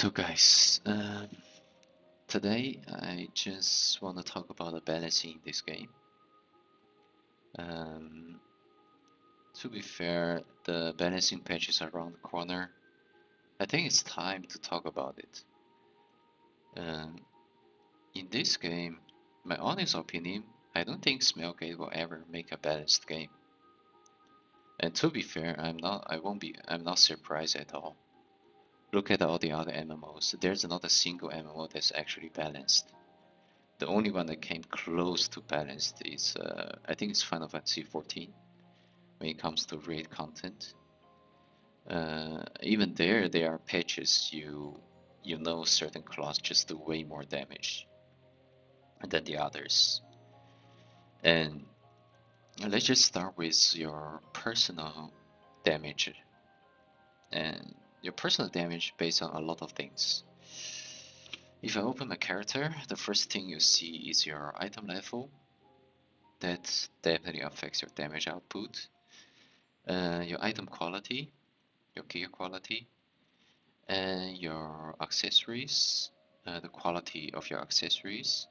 So guys, today I just want to talk about the balancing in this game. Um, to be fair, the balancing patch is around the corner. I think it's time to talk about it. Um, in this game, my honest opinion, I don't think Smelgate will ever make a balanced game. And to be fair, I'm not surprised at all. Look at all the other MMOs. There's not a single MMO that's actually balanced. The only one that came close to balanced is, I think it's Final Fantasy 14 when it comes to raid content. Even there are patches you know certain class just do way more damage than the others. And let's just start with your personal damage. And your personal damage based on a lot of things. If I open my character, the first thing you see is your item level. That definitely affects your damage output. Your item quality, your gear quality, and your accessories, the quality of your accessories,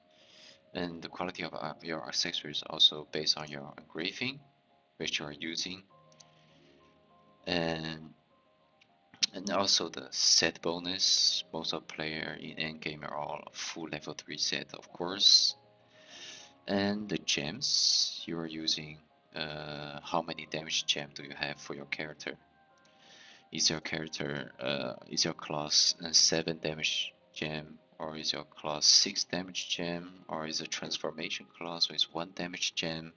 and the quality of your accessories also based on your engraving, which you are using, and also the set bonus. Most of player in endgame are all full level 3 set, of course, and the gems you are using. How many damage gem do you have for your character? Is your character, is your class 7 damage gem, or is your class 6 damage gem, or is a transformation class with 1 damage gem?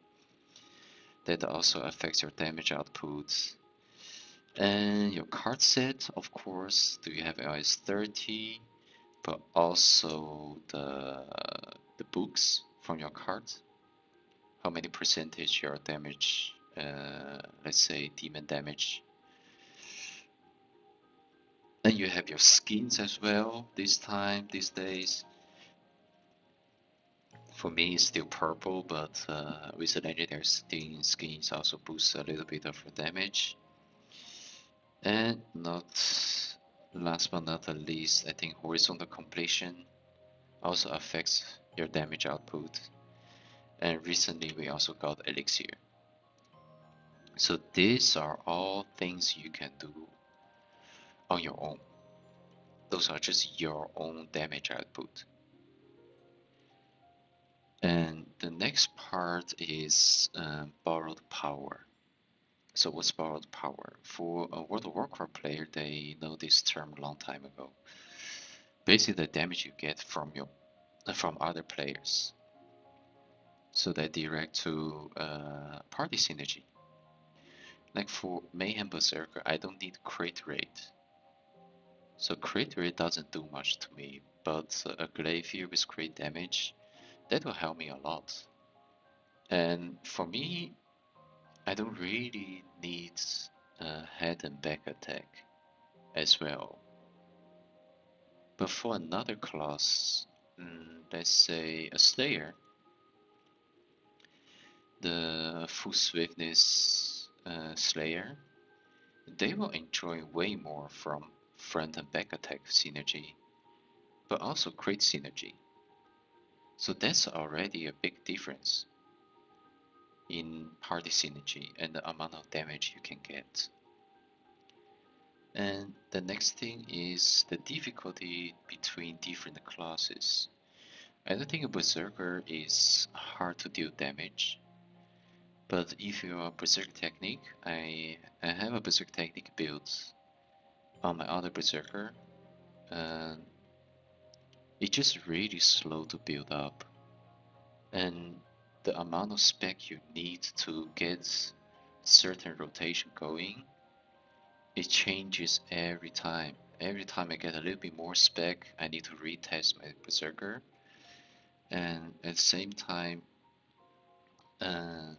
That also affects your damage output. And your card set, of course, do you have LS 30, but also the books from your card? How many percentage your damage, let's say demon damage. Then you have your skins as well these days. For me, it's still purple, but with the legendary skins also boosts a little bit of damage. And not last but not the least, I think horizontal completion also affects your damage output. And recently we also got elixir. So these are all things you can do on your own. Those are just your own damage output. And the next part is borrowed power. So what's borrowed power? For a World of Warcraft player, they know this term a long time ago. Basically, the damage you get from other players. So they direct to party synergy. Like for Mayhem Berserker, I don't need crit rate. So crit rate doesn't do much to me, but a Glaive with crit damage, that will help me a lot. And for me, I don't really need head and back attack as well. But for another class, let's say a Slayer, the full swiftness Slayer, they will enjoy way more from front and back attack synergy, but also crit synergy. So that's already a big difference in party synergy and the amount of damage you can get. And the next thing is the difficulty between different classes. I don't think a Berserker is hard to deal damage, but if you are Berserk Technique, I have a Berserk Technique build on my other Berserker, and it's just really slow to build up. And the amount of spec you need to get certain rotation going, it changes every time. Every time I get a little bit more spec, I need to retest my Berserker. And at the same time, uh,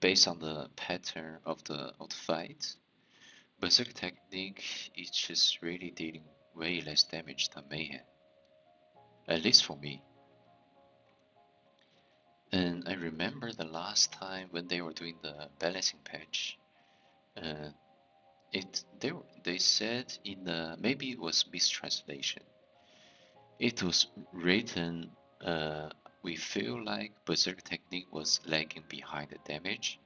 based on the pattern of the fight, Berserk technique is just really dealing way less damage than Mayhem. At least for me. And I remember the last time when they were doing the balancing patch, uh, they said in the, maybe it was mistranslation. It was written, we feel like Berserk technique was lagging behind the damage.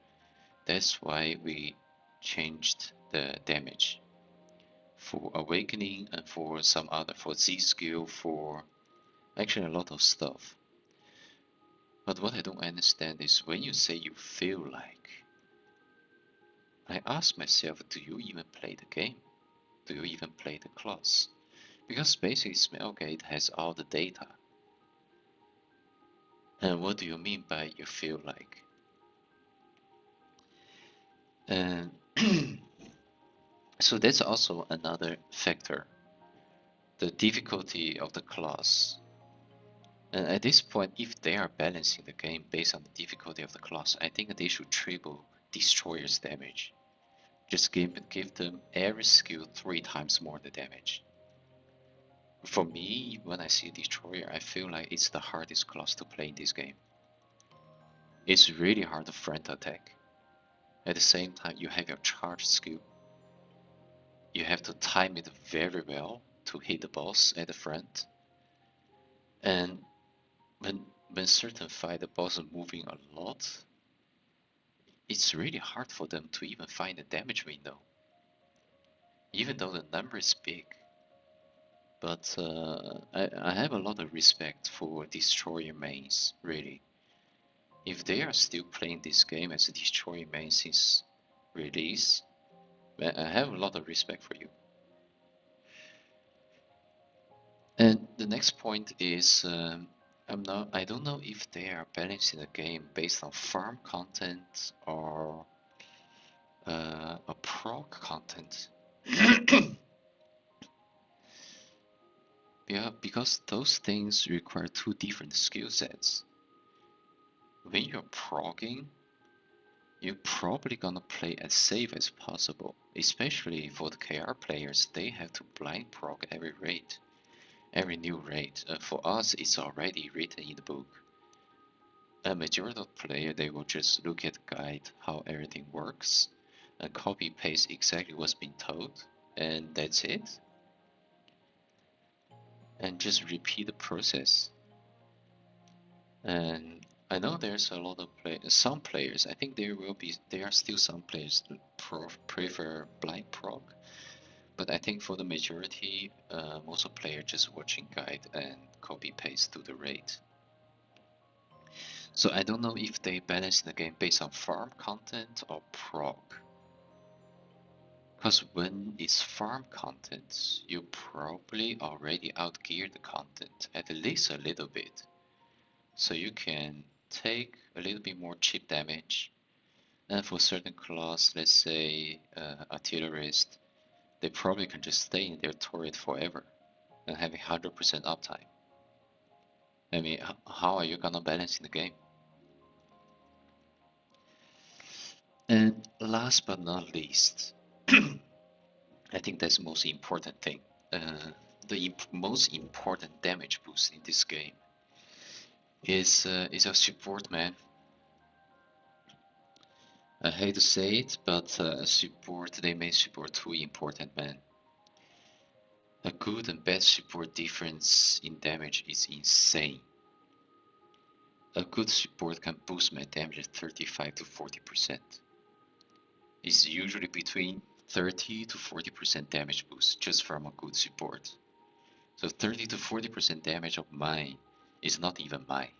That's why we changed the damage for Awakening and for some other, for Z skill, for actually a lot of stuff. But what I don't understand is when you say you feel like, I ask myself, do you even play the game? Do you even play the class? Because basically Smelgate has all the data. And what do you mean by you feel like? And so that's also another factor, the difficulty of the class. And at this point, if they are balancing the game based on the difficulty of the class, I think they should triple Destroyer's damage. Just give them every skill 3 times more the damage. For me, when I see Destroyer, I feel like it's the hardest class to play in this game. It's really hard to front attack. At the same time, you have your charge skill. You have to time it very well to hit the boss at the front. And when certain fight, the boss is moving a lot, it's really hard for them to even find a damage window. Even though the number is big. But I have a lot of respect for Destroyer mains, really. If they are still playing this game as a Destroyer main since release, I have a lot of respect for you. And the next point is, I don't know if they are balancing the game based on farm content or a proc content. Yeah, because those things require 2 different skill sets. When you're progging, you're probably gonna play as safe as possible, especially for the KR players. They have to blind prog every raid, every new raid. For us, it's already written in the book. A majority of player, they will just look at the guide, how everything works, and copy paste exactly what's been told, and that's it. And just repeat the process. And I know there's a lot of some players. I think there are still some players that prefer blind prog, but I think for the majority, most of players just watching guide and copy paste to the raid. So I don't know if they balance the game based on farm content or prog. Because when it's farm content, you probably already outgear the content at least a little bit. So you can take a little bit more chip damage. And for certain class, let's say artillerist, they probably can just stay in their turret forever and having 100% uptime. I mean, how are you gonna balance in the game? And last but not least, I think that's the most important thing. The most important damage boost in this game is a support, man. I hate to say it, but support, they made support too important, man. A good and bad support difference in damage is insane. A good support can boost my damage 35 to 40%. It's usually between 30 to 40% damage boost just from a good support. So 30 to 40% damage of mine is not even mine.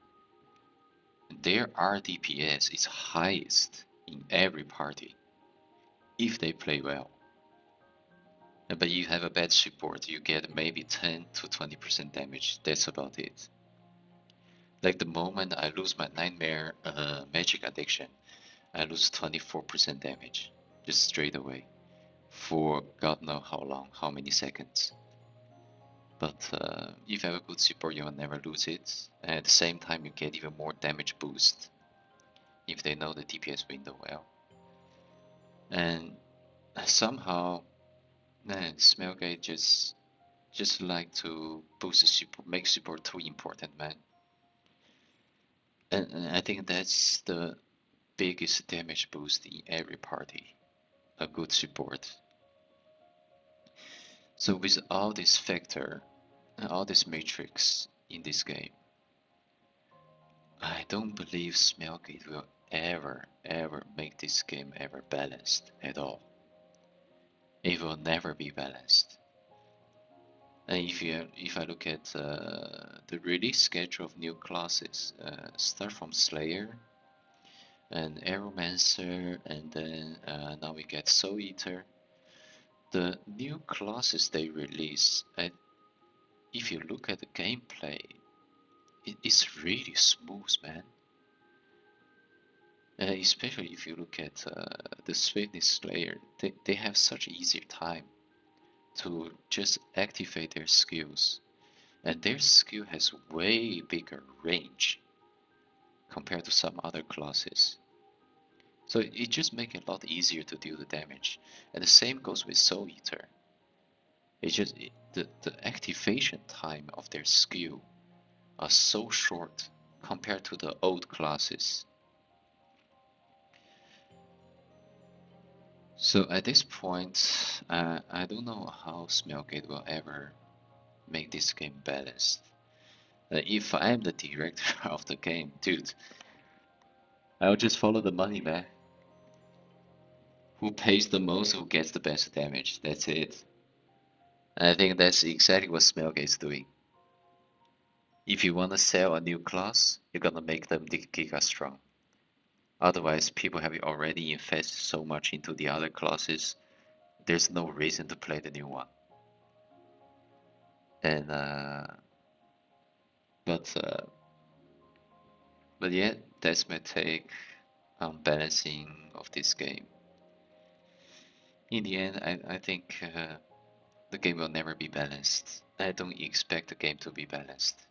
Their RDPS is highest in every party if they play well. But you have a bad support, you get maybe 10 to 20% damage. That's about it. Like the moment I lose my Nightmare magic addiction, I lose 24% damage just straight away for God knows how long, how many seconds. But if you have a good support, you will never lose it. And at the same time, you get even more damage boost if they know the DPS window well. And somehow, man, Smelgate just like to boost the support, make support too important, man. And I think that's the biggest damage boost in every party. A good support. So with all this factor, all this matrix in this game, I don't believe Smelgate will ever make this game ever balanced at all. It will never be balanced. And if I look at the release schedule of new classes, start from Slayer and Aeromancer, and then now we get Soul Eater. The new classes they release, if you look at the gameplay, it is really smooth, man. Especially if you look at the Swiftness Slayer, they have such easier time to just activate their skills, and their skill has way bigger range compared to some other classes. So it just makes it a lot easier to deal the damage. And the same goes with Soul Eater. The activation time of their skill are so short compared to the old classes. So at this point, I don't know how Smelgate will ever make this game balanced. If I am the director of the game, dude, I'll just follow the money, man. Who pays the most, who gets the best damage. That's it. And I think that's exactly what Smelgate's doing. If you want to sell a new class, you're gonna make them Giga strong. Otherwise, people have already invested so much into the other classes, there's no reason to play the new one. And but uh, but yeah, that's my take on balancing of this game. In the end, I think the game will never be balanced. I don't expect the game to be balanced.